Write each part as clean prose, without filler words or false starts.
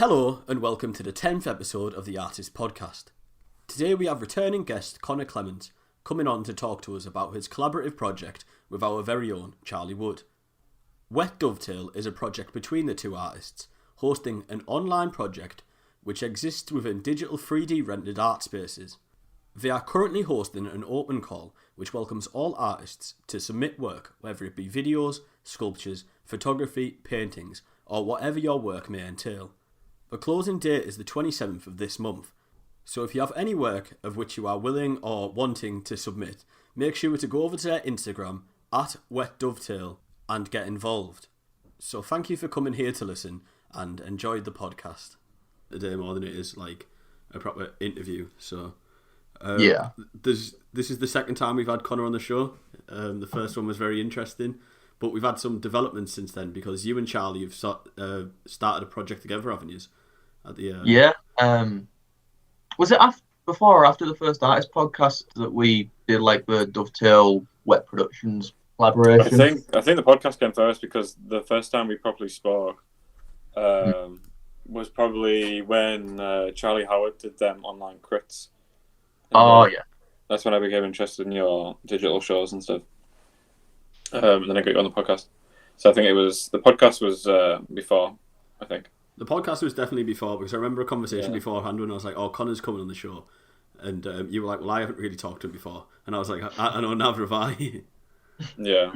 Hello and welcome to the 10th episode of the Artist Podcast. Today we have returning guest Connor Clements coming on to talk to us about his collaborative project with our very own Charlie Wood. WETDOVETAIL is a project between the two artists, hosting an online project which exists within digital 3D rendered art spaces. They are currently hosting an open call which welcomes all artists to submit work, whether it be videos, sculptures, photography, paintings, or whatever your work may entail. The closing date is the 27th of this month, so if you have any work of which you are willing or wanting to submit, make sure to go over to their Instagram at WETDOVETAIL and get involved. So thank you for coming here to listen and enjoy the podcast. Today more than it is like a proper interview, so this is the second time we've had Connor on the show. The first one was very interesting, but we've had some developments since then because you and Charlie have started a project together, haven't you? At the was it before or after the first artist podcast that we did like the DoveTail Wet Productions collaboration? I think the podcast came first because the first time we properly spoke was probably when Charlie Howard did them online crits. Yeah. That's when I became interested in your digital shows and stuff. And then I got you on the podcast. So I think the podcast was before, I think. The podcast was definitely before, because I remember a conversation beforehand when I was like, oh, Connor's coming on the show. And you were like, well, I haven't really talked to him before. And I was like, I know, neither have I. Yeah.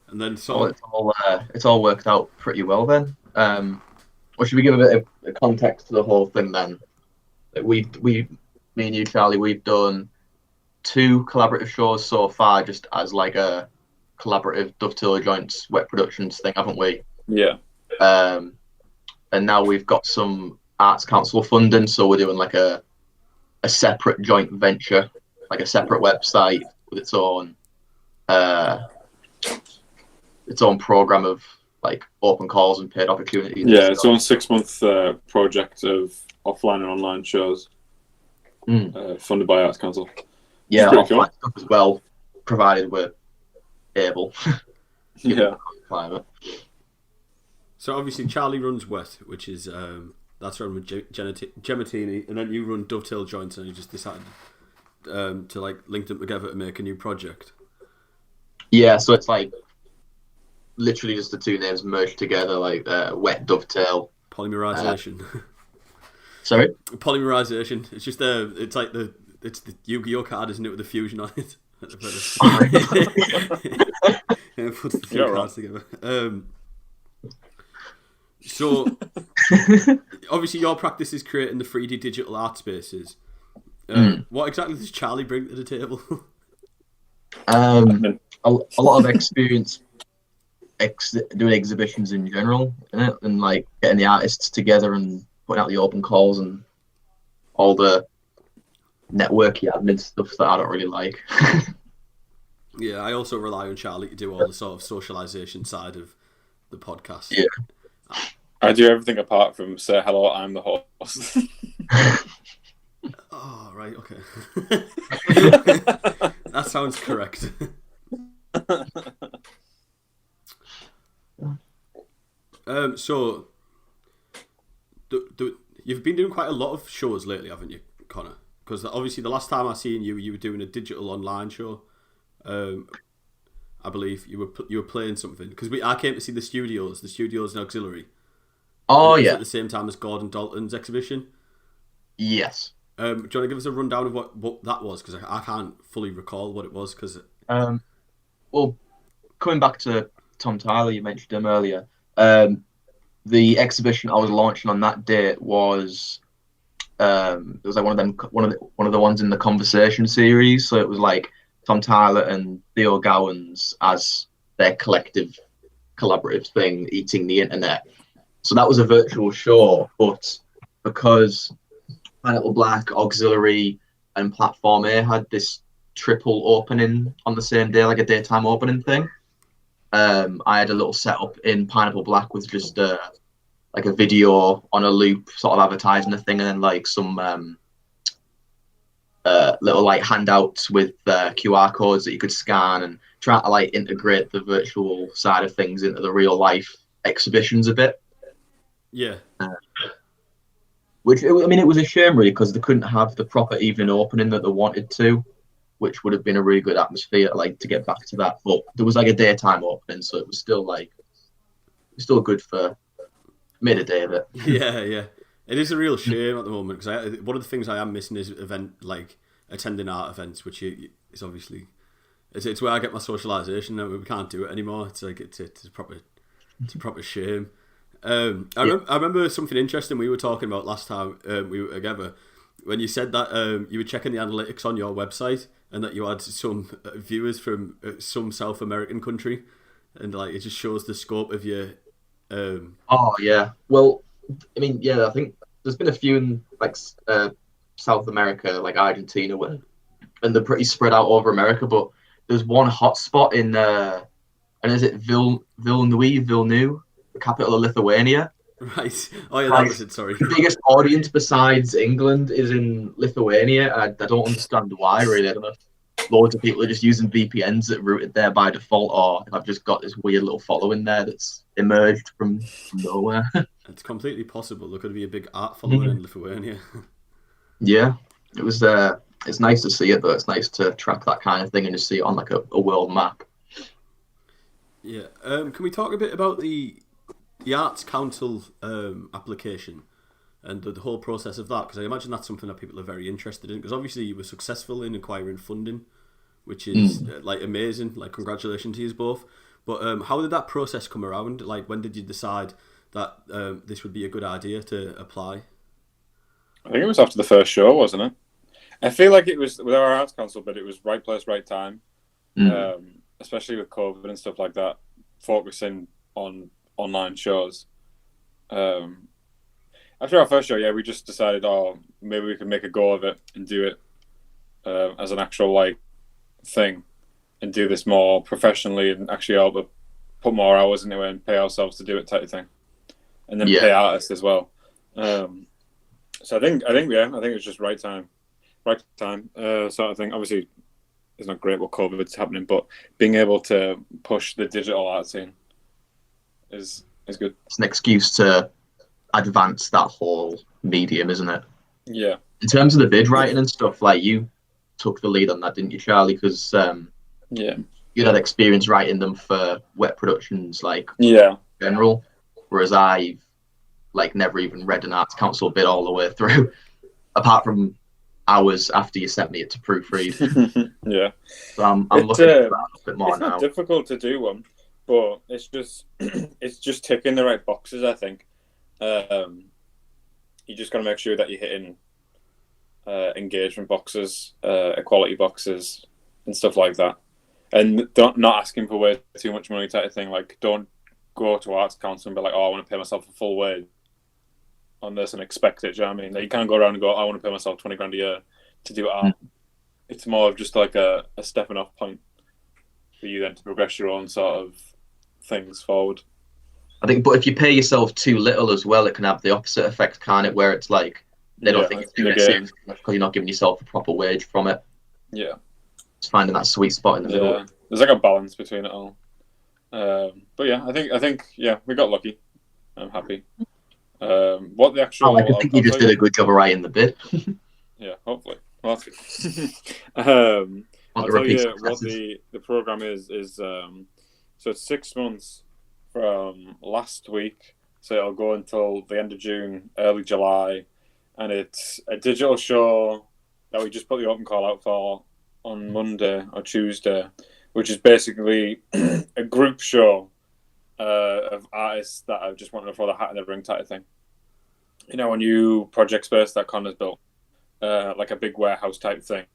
And then it's all worked out pretty well then. Or should we give a bit of context to the whole thing then? Me and you, Charlie, we've done 2 collaborative shows so far, just as like a collaborative DoveTail Joints Wet Productions thing, haven't we? Yeah. And now we've got some Arts Council funding, so we're doing like a separate joint venture, like a separate website with its own program of like open calls and paid opportunities. Yeah, it's on 6-month project of offline and online shows funded by Arts Council. Yeah, offline cool stuff as well, provided we're able. Yeah. Climate. So obviously Charlie runs Wet, which is that's run with Gematini, and then you run DoveTail Joints, and you just decided to like link them together to make a new project. Yeah, so it's like literally just the 2 names merged together, like Wet Dovetail. Polymerization. Sorry? Polymerization. It's just it's the Yu-Gi-Oh card, isn't it, with the fusion on it? It puts the 2 cards together. So, obviously your practice is creating the 3D digital art spaces. What exactly does Charlie bring to the table? A lot of experience doing exhibitions in general, innit? And like getting the artists together and putting out the open calls and all the networky admin stuff that I don't really like. Yeah, I also rely on Charlie to do all the sort of socialization side of the podcast. Yeah. I do everything apart from say hello, I'm the host. Oh, right, okay. That sounds correct. So, you've been doing quite a lot of shows lately, haven't you, Connor? Because obviously the last time I seen you, you were doing a digital online show. I believe you were playing something because I came to see the studios and auxiliary. Oh, and yeah. At the same time as Gordon Dalton's exhibition. Yes. Do you want to give us a rundown of what that was? Because I can't fully recall what it was. Well, coming back to Tom Tyler, you mentioned him earlier. The exhibition I was launching on that day was it was like one of the ones in the Conversation series. So it was like Tom Tyler and Theo Gowans as their collective collaborative thing, eating the internet. So that was a virtual show, but because Pineapple Black, Auxiliary, and Platform A had this triple opening on the same day, like a daytime opening thing, I had a little setup in Pineapple Black with just like a video on a loop, sort of advertising the thing, and then like some little like handouts with QR codes that you could scan, and try to like integrate the virtual side of things into the real life exhibitions a bit. Yeah. Which, I mean, it was a shame really because they couldn't have the proper evening opening that they wanted to, which would have been a really good atmosphere, like to get back to that. But there was like a daytime opening, so it was still good for made a day of it. Yeah. It is a real shame at the moment because one of the things I am missing is attending art events, which is obviously it's where I get my socialisation. We can't do it anymore. It's like it's a proper shame. I remember something interesting we were talking about last time we were together when you said that you were checking the analytics on your website and that you had some viewers from some South American country, and like it just shows the scope of your. Oh yeah, well, I mean, yeah, I think there's been a few in like South America, like Argentina, and they're pretty spread out over America. But there's one hotspot in, and is it Vilnius, the capital of Lithuania? Right. Oh yeah, that was it. Sorry. The biggest audience besides England is in Lithuania. I don't understand why. Really, I don't know. Loads of people are just using VPNs that routed there by default, or I've just got this weird little following there that's emerged from nowhere. It's completely possible. There could be a big art following in Lithuania. Yeah, it was. It's nice to see it, though. It's nice to track that kind of thing and just see it on like a world map. Yeah. Can we talk a bit about the Arts Council application and the whole process of that? Because I imagine that's something that people are very interested in. Because obviously you were successful in acquiring funding, which is like amazing. Like congratulations to you both. But how did that process come around? Like when did you decide that this would be a good idea to apply? I think it was after the first show, wasn't it? I feel like it was with our Arts Council, but it was right place, right time. Especially with COVID and stuff like that, focusing on online shows. After our first show, yeah, we just decided, maybe we could make a go of it and do it as an actual like thing, and do this more professionally and actually able to put more hours into it and pay ourselves to do it type of thing, and then pay artists as well. So I think it was just right time sort of thing. Obviously, it's not great what COVID's happening, but being able to push the digital art scene is good. It's an excuse to advance that whole medium, isn't it? Yeah. In terms of the vid writing and stuff, like you took the lead on that, didn't you, Charlie? Because you had experience writing them for wet productions, like in general. Whereas I've like never even read an Arts Council bid all the way through, apart from hours after you sent me it to proofread. Yeah. So I'm looking at that a bit more it's now. It's not difficult to do one, but it's just ticking the right boxes, I think. You just got to make sure that you're hitting engagement boxes, equality boxes, and stuff like that. And not asking for way too much money type of thing. Like, don't go to Arts Council and be like, I want to pay myself a full wage on this and expect it. Do you know what I mean? Like, you can't go around and go, I want to pay myself 20 grand a year to do art. It's more of just like a stepping off point for you then to progress your own sort of things forward. I think, but if you pay yourself too little as well, it can have the opposite effect, can't it? Where it's like they don't think it's doing it because you're not giving yourself a proper wage from it. Yeah, it's finding that sweet spot in the middle. Yeah, there's like a balance between it all. But yeah, I think we got lucky. I'm happy. What the actual? I think you just did a good job of writing the bid. Yeah, hopefully. Well, that's good. I'll tell you what the program is. So it's 6 months from last week, so it'll go until the end of June, early July, and it's a digital show that we just put the open call out for on Monday or Tuesday, which is basically a group show of artists that I just wanted to throw the hat in the ring type of thing. You know, a new project space that Connor's built, like a big warehouse type thing.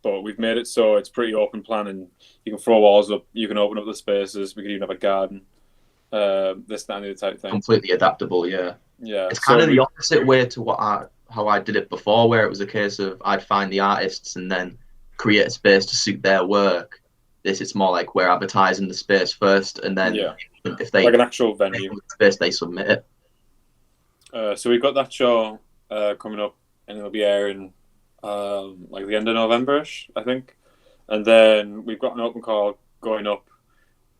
But we've made it so it's pretty open plan, and you can throw walls up, you can open up the spaces, we could even have a garden, this, that, and the other type thing. Completely adaptable, yeah. Yeah. It's kind of the opposite way to how I did it before, where it was a case of I'd find the artists and then create a space to suit their work. It's more like we're advertising the space first, and then if they like an actual venue space, they submit it. So we've got that show coming up, and it'll be airing like the end of November-ish, I think. And then we've got an open call going up,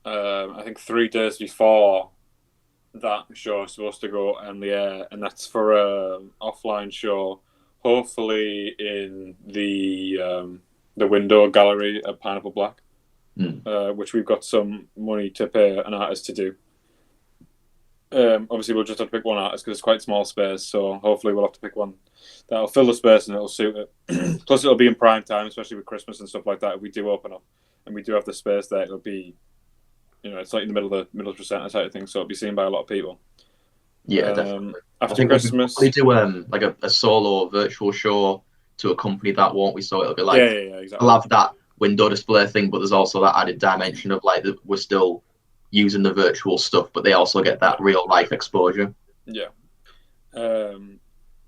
I think 3 days before that show is supposed to go on the air, and that's for an offline show, hopefully in the window gallery at Pineapple Black, which we've got some money to pay an artist to do. Obviously, we'll just have to pick one artist because it's quite a small space, so hopefully we'll have to pick one that'll fill the space and it'll suit it. Plus, it'll be in prime time, especially with Christmas and stuff like that. If we do open up and we do have the space there, it'll be, it's like in the middle of the center type of thing, so it'll be seen by a lot of people. Yeah, definitely. After Christmas, we do like a solo virtual show to accompany that, won't we? So it'll be like, exactly. We'll have that window display thing, but there's also that added dimension of like that we're still using the virtual stuff, but they also get that real life exposure. Yeah.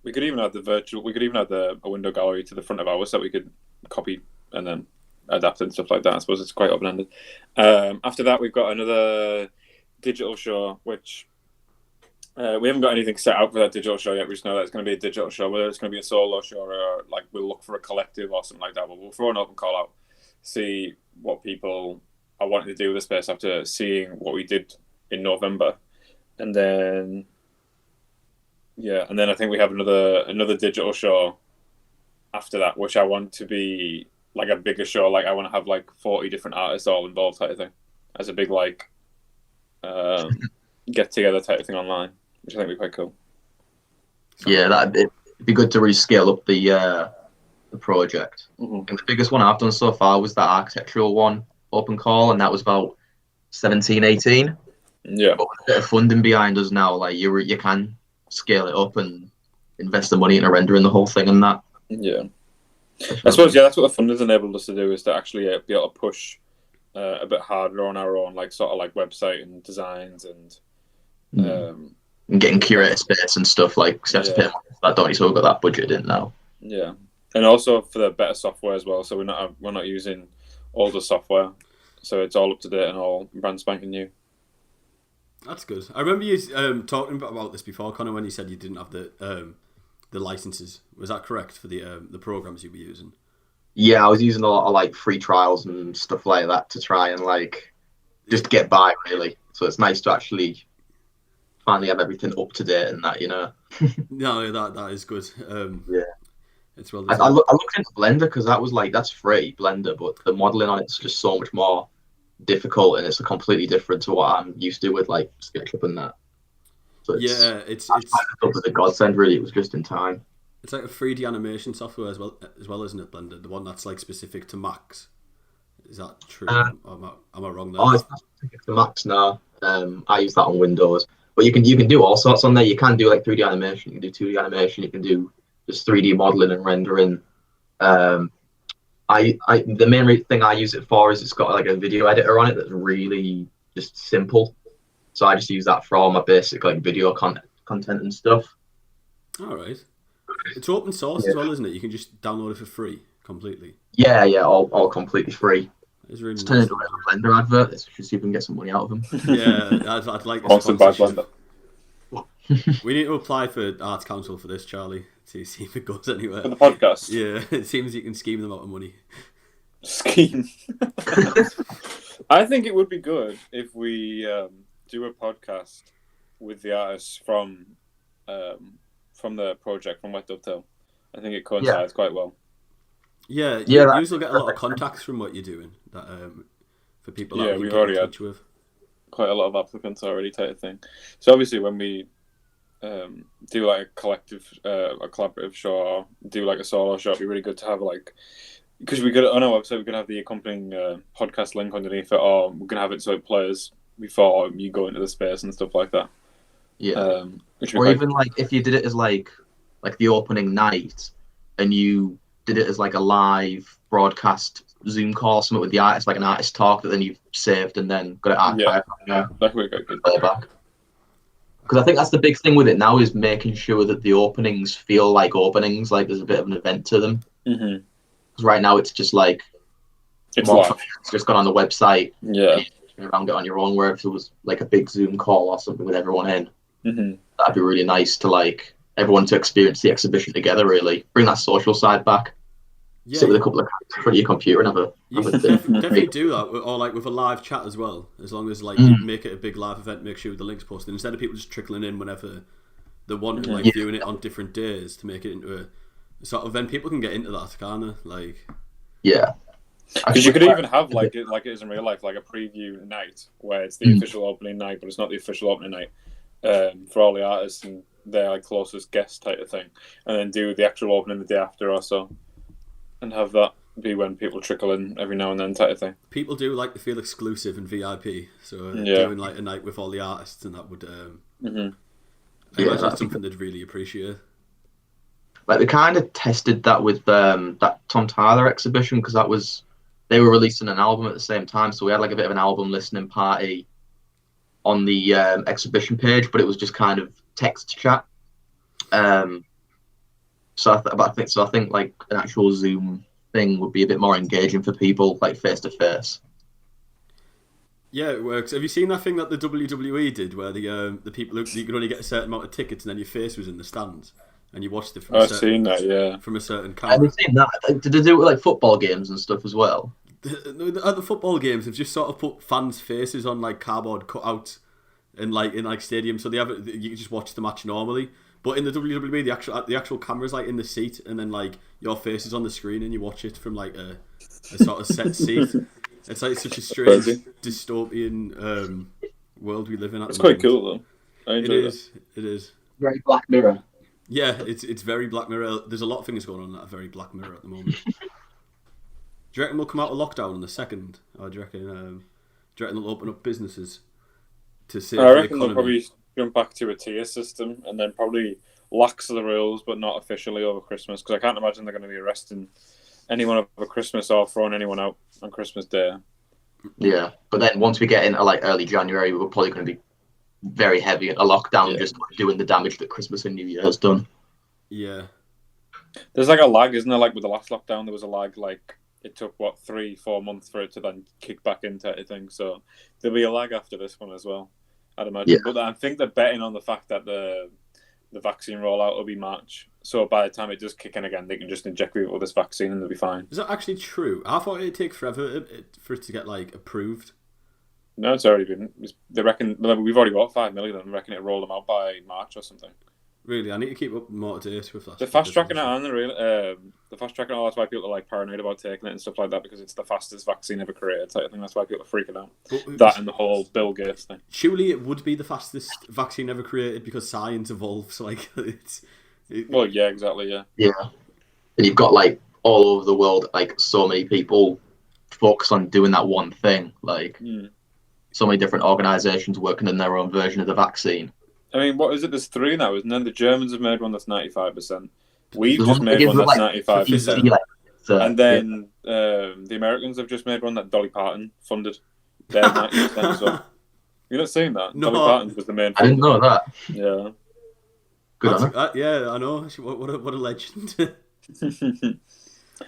We could even add a window gallery to the front of ours that we could copy and then adapt and stuff like that. I suppose it's quite open-ended. After that, we've got another digital show, which we haven't got anything set out for that digital show yet. We just know that it's going to be a digital show, whether it's going to be a solo show or like we'll look for a collective or something like that. But we'll throw an open call out, see what people are wanting to do with the space after seeing what we did in November, and then I think we have another digital show after that, which I want to be like a bigger show. Like I want to have like 40 different artists all involved type of thing, as a big like get together type of thing online, which I think would be quite cool. Yeah, it'd be good to really scale up the project. And the biggest one I've done so far was that architectural one, open call, and that was about 17, 18. Yeah. But with a bit of funding behind us now, like you can scale it up and invest the money into rendering the whole thing and that. Yeah. I suppose, that's what the funders enabled us to do, is to actually be able to push a bit harder on our own, like sort of like website and designs and getting curator space and stuff, like you have to pay more for that, don't you? So we've got that budget in now. Yeah. And also for the better software as well. So we're not using older software. So it's all up to date and all brand spanking new. That's good. I remember you talking about this before, Connor, when you said you didn't have the licenses. Was that correct for the programs you were using? Yeah, I was using a lot of like free trials and stuff like that to try and like just get by, really. So it's nice to actually finally have everything up to date and that, No, that is good. Yeah. It's well. I looked into Blender because that's free, Blender, but the modeling on it's just so much more difficult and it's completely different to what I'm used to with like SketchUp and that. So it's a godsend, really. It was just in time. It's like a 3D animation software as well, isn't it, Blender? The one that's like specific to Macs. Is that true? Am I wrong there? Oh, it's not specific to Macs now. I use that on Windows, but you can do all sorts on there. You can do like 3D animation. You can do 2D animation. You can do just 3D modeling and rendering. The main thing I use it for is it's got like a video editor on it that's really just simple. So I just use that for all my basic like video content and stuff. All right. It's open source as well, isn't it? You can just download it for free completely. Yeah, all completely free. It's really nice. Turn it into a Blender advert. Let's see if we can get some money out of them. Yeah, I'd like a sponsorship. We need to apply for Arts Council for this, Charlie, to see if it goes anywhere. For the podcast? Yeah, it seems you can scheme them out of money. Scheme? I think it would be good if we do a podcast with the artists from the project, from WETDOVETAIL. I think it coincides quite well. Yeah, you usually get a lot of contacts from what you're doing that for people that we've already had with. Quite a lot of applicants already, type of thing. So obviously when we do like a collaborative show or do like a solo show, it'd be really good to have like, because we could on our website we could have the accompanying podcast link underneath it, or we can have it so it plays before you go into the space and stuff like that. Yeah. Or even like if you did it as like the opening night and you did it as like a live broadcast Zoom call or something with the artist, like an artist talk that then you've saved and then got it archived. Yeah, that would be good. Playback. Because I think that's the big thing with it now, is making sure that the openings feel like openings, like there's a bit of an event to them. Mm-hmm. Because right now it's just like it's just gone on the website. Yeah. Around it on your own, where if it was like a big Zoom call or something with everyone in, that'd be really nice to like everyone to experience the exhibition together. Really bring that social side back. sit with a couple of cats in front of your computer and have a. You can definitely do that, or like with a live chat as well. As long as like you make it a big live event, make sure the link's posted instead of people just trickling in whenever they want and like viewing it on different days to make it into a sort of event. People can get into that, can't they? Like, yeah. Because you could even have like it is in real life, like a preview night where it's the official opening night, but it's not the official opening night for all the artists and their like closest guest type of thing, and then do the actual opening the day after or so, and have that be when people trickle in every now and then type of thing. People do like to feel exclusive and VIP, so doing like a night with all the artists and that would, I imagine that's something they'd really appreciate. Like they kind of tested that with that Tom Tyler exhibition because they were releasing an album at the same time, so we had like a bit of an album listening party on the exhibition page, but it was just kind of text chat. So I think like an actual Zoom thing would be a bit more engaging for people, like face to face. Yeah, it works. Have you seen that thing that the WWE did, where the people you could only get a certain amount of tickets, and then your face was in the stands, and you watched it from seen that, from a certain camera. Have you seen that? Did they do it with like football games and stuff as well? At the football games, they've just sort of put fans' faces on like cardboard cutouts in like stadiums, so you can just watch the match normally. But in the WWE, the actual camera's like in the seat, and then like your face is on the screen, and you watch it from like a sort of set seat. It's like such a strange dystopian world we live in. It's quite cool though. I enjoy it. It is very Black Mirror. Yeah, it's very Black Mirror. There's a lot of things going on that are very Black Mirror at the moment. Do you reckon we'll come out of lockdown on the 2nd? Or do you reckon they'll open up businesses to save the economy? I reckon they'll probably jump back to a tier system and then probably lax the rules, but not officially over Christmas, because I can't imagine they're going to be arresting anyone over Christmas or throwing anyone out on Christmas Day. Yeah, but then once we get into like early January, we're probably going to be very heavy in a lockdown, just doing the damage that Christmas and New Year has done. Yeah. There's like a lag, isn't there? Like with the last lockdown, there was a lag, like it took 3-4 months for it to then kick back into everything. So there'll be a lag after this one as well, I'd imagine. Yeah. But I think they're betting on the fact that the vaccine rollout will be March. So by the time it does kick in again, they can just inject people with this vaccine and they'll be fine. Is that actually true? I thought it'd take forever for it to get like approved. No, it's already been. They reckon we've already got 5 million. I reckon it rolled them out by March or something. Really, I need to keep up more to date with that. The fast tracking it on the fast tracking. That's why people are like paranoid about taking it and stuff like that, because it's the fastest vaccine ever created. So I think that's why people are freaking out. That and the whole Bill Gates thing. Surely it would be the fastest vaccine ever created because science evolves. Like well, yeah, exactly, yeah. Yeah, and you've got like all over the world, like so many people focus on doing that one thing. Like so many different organisations working in their own version of the vaccine. I mean, what is it? There's 3 now, isn't there? The Germans have made one that's 95%. We've just made one that's 95%. And then the Americans have just made one that Dolly Parton funded. They're 90% as well. You're not seeing that? No. Dolly Parton was the main I didn't know that. Yeah. Good on her. Yeah, I know. What a legend.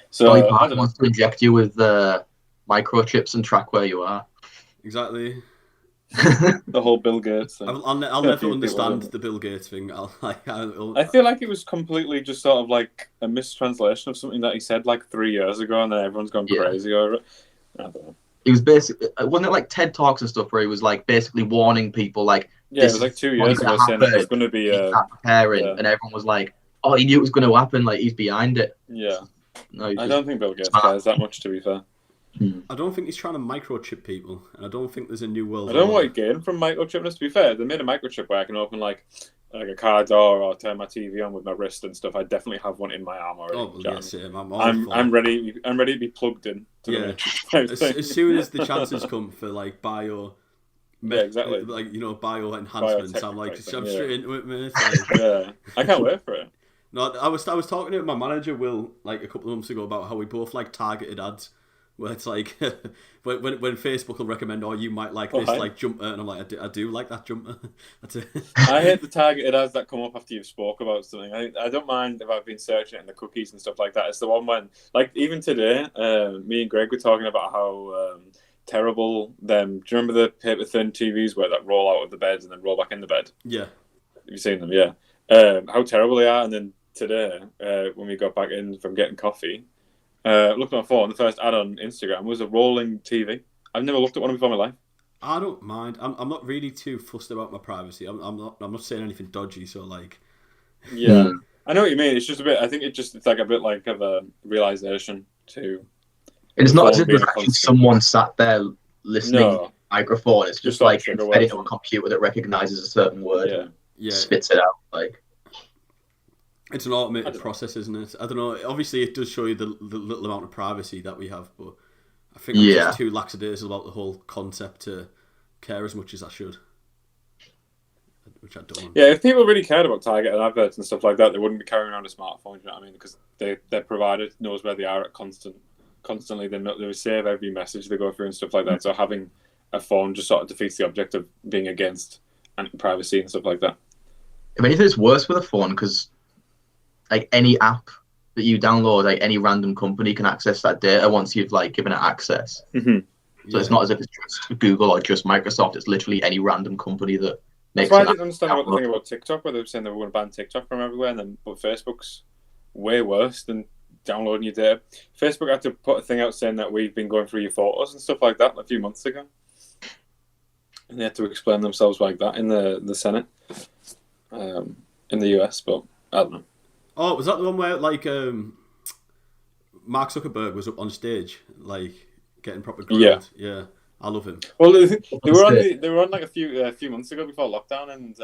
So Dolly Parton wants to inject you with microchips and track where you are. Exactly. The whole Bill Gates thing. I'll never understand the Bill Gates thing. I feel like it was completely just sort of like a mistranslation of something that he said like 3 years ago, and then everyone's gone crazy over it. I don't know. He was basically, wasn't it like TED Talks and stuff where he was like basically warning people like, yeah, it was like 2 years ago saying that it's going to be preparing, and everyone was like, oh, he knew it was going to happen, like he's behind it. Yeah. No, I don't think Bill Gates cares that much, to be fair. I don't think he's trying to microchip people, and I don't think there's a new world. I don't know what he gained from microchip. To be fair, they made a microchip where I can open like a car door or turn my TV on with my wrist and stuff. I definitely have one in my arm already. Oh, well, yes, I'm ready. I'm ready to be plugged in. As soon as the chances come for like bio. Yeah, exactly. Like bio enhancements. I'm like, I'm straight into it, mate. Yeah, I can't wait for it. No, I was talking to my manager Will like a couple of months ago about how we both like targeted ads. Where it's like when Facebook will recommend, oh, you might like this like jumper, and I'm like, I do like that jumper. That's it. I hate the targeted ads that come up after you've spoke about something. I don't mind if I've been searching it in the cookies and stuff like that. It's the one when, like, even today, me and Greg were talking about how terrible them. Do you remember the paper thin TVs where that roll out of the beds and then roll back in the bed? Yeah. Have you seen them? Yeah. How terrible they are. And then today, when we got back in from getting coffee, looked at my phone. The first ad on Instagram was a rolling TV. I've never looked at one before in my life. I don't mind. I'm not really too fussed about my privacy. I'm not saying anything dodgy. So like, yeah, I know what you mean. It's just a bit. I think it's like a bit like of a realization to. It's not as if there's actually someone sat there listening to the microphone. It's just like fed into a computer that recognizes a certain word and spits it out. Like, it's an automated process, isn't it? I don't know. Obviously, it does show you the little amount of privacy that we have, but I think I'm just too lackadaisical about the whole concept to care as much as I should. Which I don't. Yeah, if people really cared about targeted adverts and stuff like that, they wouldn't be carrying around a smartphone. You know what I mean? Because their provider knows where they are at constantly. They save every message they go through and stuff like that. So having a phone just sort of defeats the object of being against privacy and stuff like that. If anything, it's worse with a phone because, like, any app that you download, like any random company can access that data once you've like given it access. So it's not as if it's just Google or just Microsoft. It's literally any random company that makes. That's why I didn't understand about the thing about TikTok, where they were saying they were going to ban TikTok from everywhere, but Facebook's way worse than downloading your data. Facebook had to put a thing out saying that we've been going through your photos and stuff like that a few months ago, and they had to explain themselves like that in the Senate, in the US. But I don't know. Oh, was that the one where like Mark Zuckerberg was up on stage, like getting proper grilled? Yeah, I love him. Well, they were on like a few months ago before lockdown, and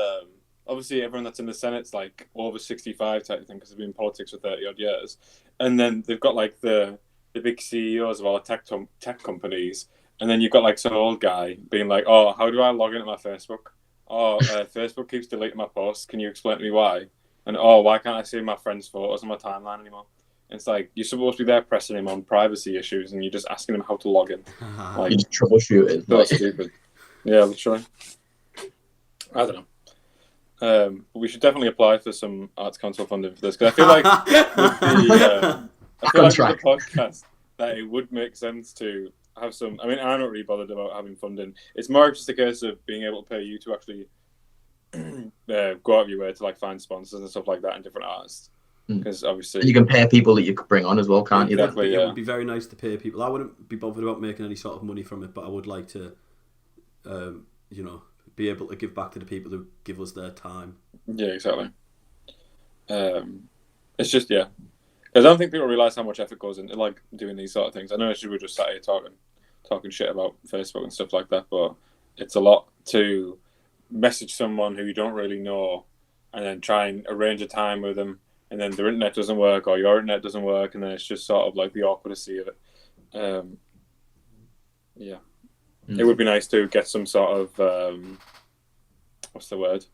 obviously everyone that's in the Senate's like over 65 type of thing because they've been in politics for 30 odd years, and then they've got like the big CEOs of all the tech companies, and then you've got like some old guy being like, "Oh, how do I log into my Facebook? Oh, Facebook keeps deleting my posts. Can you explain to me why?" And why can't I see my friends' photos on my timeline anymore? And it's like, you're supposed to be there pressing him on privacy issues and you're just asking him how to log in. Like, you're just troubleshooting. That's stupid. Yeah, literally. I don't know. But we should definitely apply for some Arts Council funding for this, because I feel like with the podcast that it would make sense to have some. I mean, I'm not really bothered about having funding. It's more just a case of being able to pay you to actually go out of your way to like find sponsors and stuff like that and different artists, because obviously you can pay people that you could bring on as well, can't you? Exactly, It would be very nice to pay people. I wouldn't be bothered about making any sort of money from it, but I would like to be able to give back to the people who give us their time. Yeah, exactly. It's just because I don't think people realise how much effort goes into like doing these sort of things. I know we were just sat here talking shit about Facebook and stuff like that, but it's a lot to message someone who you don't really know and then try and arrange a time with them, and then their internet doesn't work or your internet doesn't work, and then it's just sort of like the awkwardness of it. It would be nice to get some sort of what's the word?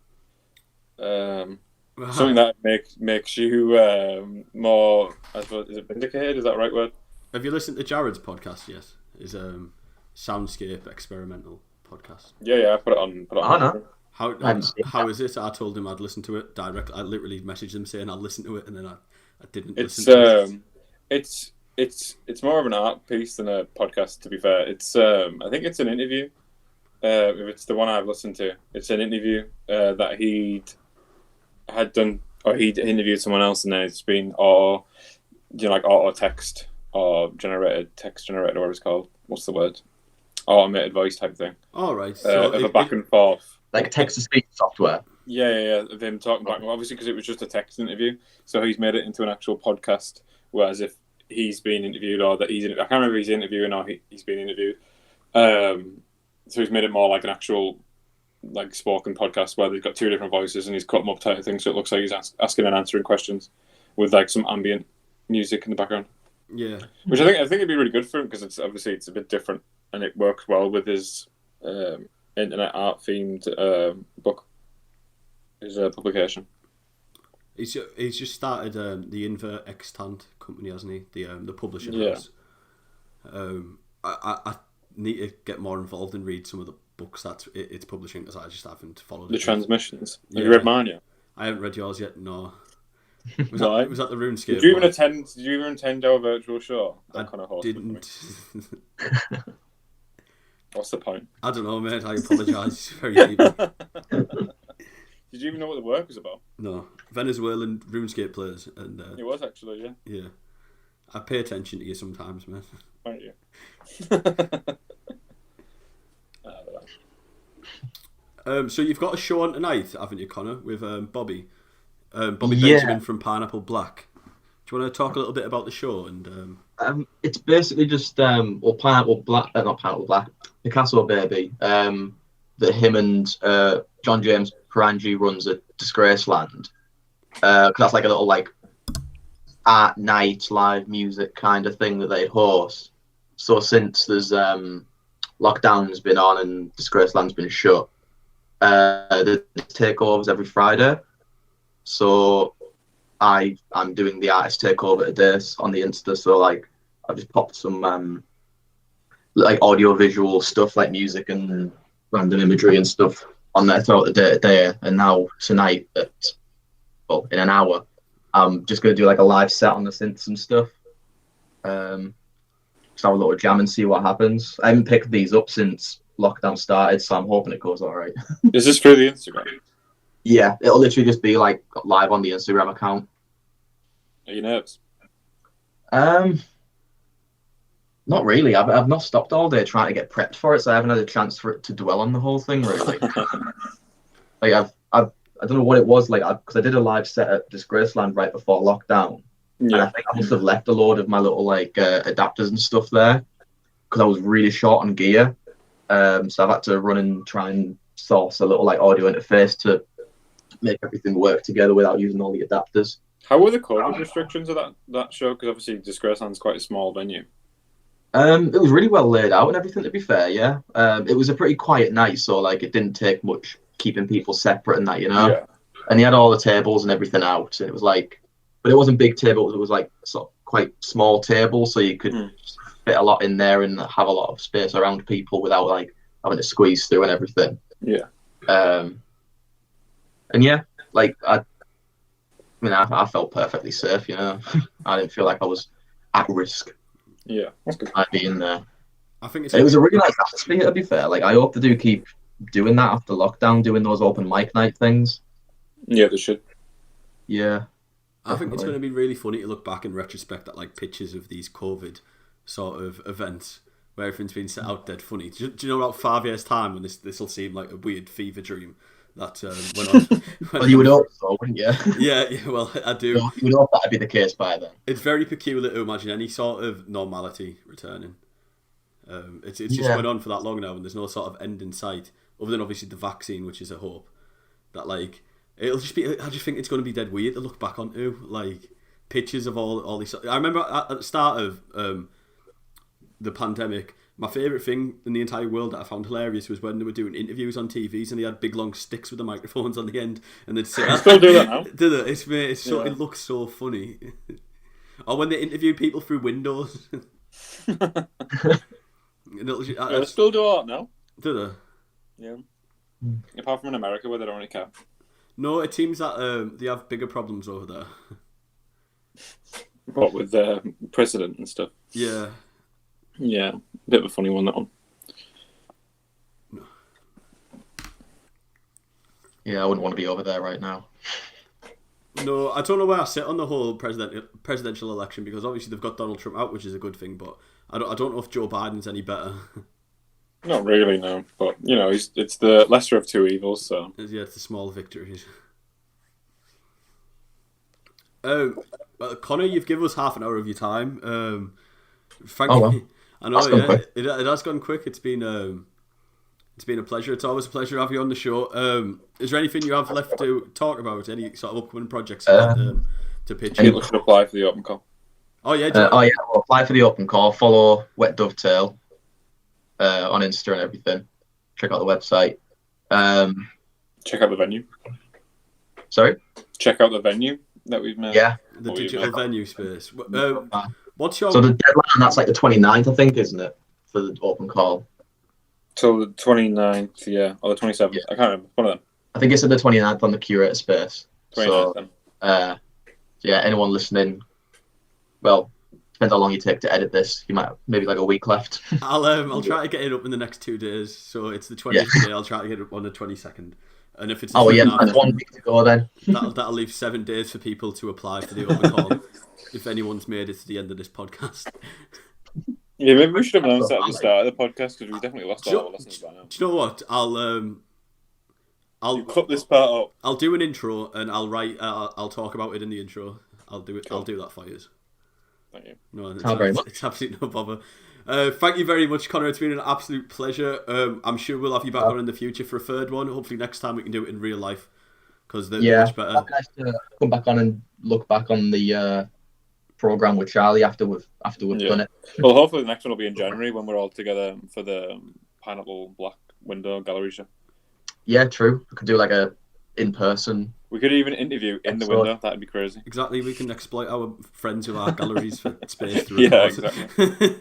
Something that makes you more, I suppose, is it vindicated? Is that the right word? Have you listened to Jared's podcast? Yes, his Soundscape experimental podcast. Yeah, I put it on. How is it? I told him I'd listen to it directly. I literally messaged him saying I'd listen to it, and then I didn't listen to it. It's more of an art piece than a podcast, to be fair. It's I think it's an interview. If it's the one I've listened to, it's an interview that he'd done, or he'd interviewed someone else, and then it's been auto text or text generated, or whatever it's called. What's the word? Automated voice type thing. All right. So of a back and forth, like text-to-speech software. Yeah. Of him talking back, obviously because it was just a text interview, so he's made it into an actual podcast. Whereas if he's being interviewed, or that I can't remember if he's interviewing or he's being interviewed. So he's made it more like an actual like spoken podcast where they've got two different voices and he's cut them up type of thing, so it looks like he's asking and answering questions with like some ambient music in the background. Yeah, which I think it'd be really good for him, because it's a bit different and it works well with his internet art themed book, his publication. He's just started the Invert Extant company, hasn't he? The publishing house. I need to get more involved and read some of the books that it's publishing, because I just haven't followed the transmissions. Have you read mine yet? I haven't read yours yet. No. Was that the RuneScape? Did you even attend our virtual show? I kind of didn't. What's the point? I don't know, mate. I apologise very deeply. Did you even know what the work was about? No. Venezuelan RuneScape players, and it was actually, yeah. Yeah. I pay attention to you sometimes, man. Thank you. So you've got a show on tonight, haven't you, Connor, with Bobby Yeah. Benjamin from Pineapple Black. Do you want to talk a little bit about the show? And It's basically just Pineapple Black, not Pineapple Black, Picasso Baby. That him and John James Parangi runs at Disgraceland. Because that's like a little like art night, live music kind of thing that they host. So since there's lockdown's been on and Disgraceland's been shut, they takeovers every Friday. So I'm doing the artist takeover today on the Insta. So like I've just popped some like audio visual stuff like music and random imagery and stuff on there throughout the day today. And now tonight in an hour, I'm just gonna do like a live set on the synths and stuff. Just have a little jam and see what happens. I haven't picked these up since lockdown started, so I'm hoping it goes all right. Is this through the Instagram? Yeah, it'll literally just be like live on the Instagram account. Are you nervous? Not really. I've not stopped all day trying to get prepped for it, so I haven't had a chance for it to dwell on the whole thing really. Like I don't know what it was like because I did a live set at Disgraceland right before lockdown. Yeah. And I think I must have left a load of my little like adapters and stuff there because I was really short on gear. So I've had to run and try and source a little like audio interface to make everything work together without using all the adapters. How were the COVID restrictions of that show? Because obviously Disgraceland's quite a small venue. It was really well laid out and everything, to be fair, yeah. It was a pretty quiet night, so like it didn't take much keeping people separate and that, you know? Yeah. And he had all the tables and everything out, and it was like, but it wasn't big tables, it was like sort of quite small tables, so you could fit a lot in there and have a lot of space around people without like having to squeeze through and everything. Yeah. And yeah, like I I felt perfectly safe, you know. I didn't feel like I was at risk. Yeah, that's good. I'd be in there. I think It was a really nice atmosphere, to be fair. Like I hope they do keep doing that after lockdown, doing those open mic night things. Yeah, they should. Yeah. I think it's going to be really funny to look back in retrospect at like pictures of these COVID sort of events where everything's been set out dead funny. Do you know about 5 years' time when this will seem like a weird fever dream that went on? Well, you would hope so, wouldn't you? Yeah, well, I do. You would hope that'd be the case by then. It's very peculiar to imagine any sort of normality returning. It's just went on for that long now, and there's no sort of end in sight, other than obviously the vaccine, which is a hope that like it'll just be. I just think it's going to be dead weird to look back onto, like pictures of all these. I remember at the start of the pandemic, my favourite thing in the entire world that I found hilarious was when they were doing interviews on TVs and they had big long sticks with the microphones on the end, and they'd say, still do that now. Did it? It looks so funny. Or when they interviewed people through windows. They still do art now. Do they? Yeah. Apart from in America where they don't really care. No, it seems that they have bigger problems over there. What, with the president and stuff? Yeah. Yeah, bit of a funny one, that one. Yeah, I wouldn't want to be over there right now. No, I don't know where I sit on the whole presidential election, because obviously they've got Donald Trump out, which is a good thing, but I don't know if Joe Biden's any better. Not really, no. But, you know, it's the lesser of two evils, so... Yeah, it's the small victories. Connor, you've given us half an hour of your time. Frankly, well. I know, Quick. it has gone quick. It's been a pleasure. It's always a pleasure to have you on the show. Is there anything you have left to talk about? Any sort of upcoming projects to pitch? People should apply for the open call. Oh yeah, well, apply for the open call. Follow WETDOVETAIL on Insta and everything. Check out the website. Check out the venue. Sorry? Check out the venue that we've made. Yeah. The digital venue space. What's your... So the deadline, that's like the 29th, I think, isn't it? For the open call. Till the 29th, yeah. Or the 27th. Yeah. I can't remember. One of them. I think it's at the 29th on the curator space. 29th then. So yeah, anyone listening, well, depends how long you take to edit this. You might have maybe like a week left. I'll try to get it up in the next 2 days. So it's the 20th today. I'll try to get it up on the 22nd. And if it's that's 1 week to go then. that'll leave 7 days for people to apply for the open call. If anyone's made it to the end of this podcast. Yeah, maybe we should have announced that at the start of the podcast because we definitely lost all our listeners by now. Do you know what? I'll cut this part up. I'll do an intro and I'll write. I'll talk about it in the intro. I'll do it. Cool. I'll do that for you. Thank you. No, it's absolutely no bother. Thank you very much, Connor. It's been an absolute pleasure. I'm sure we'll have you back on in the future for a third one. Hopefully next time we can do it in real life because they're much better. It'd be nice to come back on and look back on the program with Charlie after we've done it. Well, hopefully the next one will be in January when we're all together for the Pineapple Black Window Gallery show. Yeah, true. We could do like a in-person. We could even interview in the window. That'd be crazy. Exactly. We can exploit our friends with our galleries for space. Yeah, exactly.